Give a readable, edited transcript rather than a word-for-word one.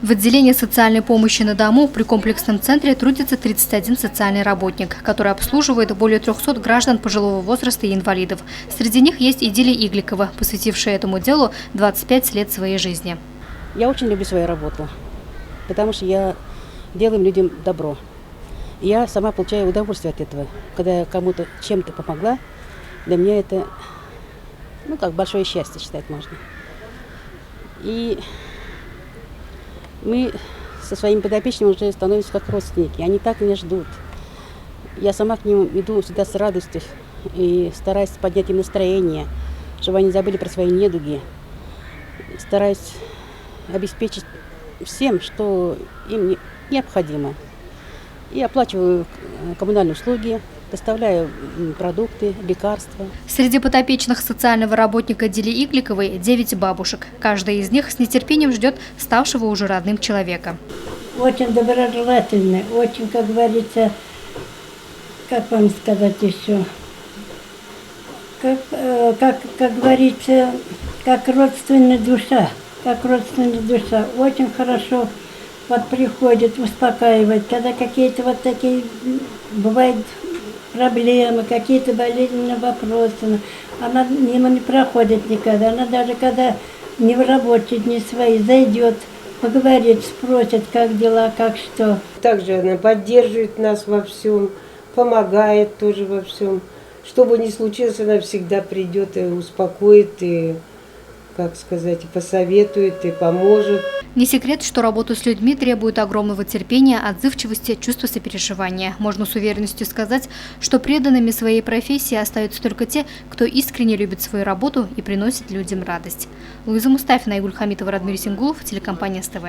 В отделении социальной помощи на дому при комплексном центре трудится 31 социальный работник, который обслуживает более 300 граждан пожилого возраста и инвалидов. Среди них есть и Дилия Игликова, посвятившая этому делу 25 лет своей жизни. Я очень люблю свою работу, потому что я делаю людям добро. Я сама получаю удовольствие от этого. Когда я кому-то чем-то помогла, для меня это, как большое счастье, считать можно. И мы со своими подопечными уже становимся как родственники. Они так меня ждут. Я сама к ним иду всегда с радостью и стараюсь поднять им настроение, чтобы они забыли про свои недуги. Стараюсь обеспечить всем, что им необходимо. И оплачиваю коммунальные услуги, доставляю продукты, лекарства. Среди подопечных социального работника Дилии Игликовой 9 бабушек. Каждая из них с нетерпением ждет ставшего уже родным человека. Очень доброжелательный, очень, как говорится, как вам сказать еще, как говорится, как родственная душа, очень хорошо приходит, успокаивает, когда какие-то такие бывают проблемы, какие-то болезненные вопросы, она мимо не проходит никогда, она даже когда не в рабочие дни свои зайдет, поговорит, спросит, как дела, как что. Также она поддерживает нас во всем, помогает тоже во всем. Что бы ни случилось, она всегда придет и успокоит, и, и посоветует, и поможет. Не секрет, что работу с людьми требует огромного терпения, отзывчивости, чувства сопереживания. Можно с уверенностью сказать, что преданными своей профессии остаются только те, кто искренне любит свою работу и приносит людям радость. Луиза Мустафина, Игуль Хамитова, Радмир Сингулов, телекомпания СТВ.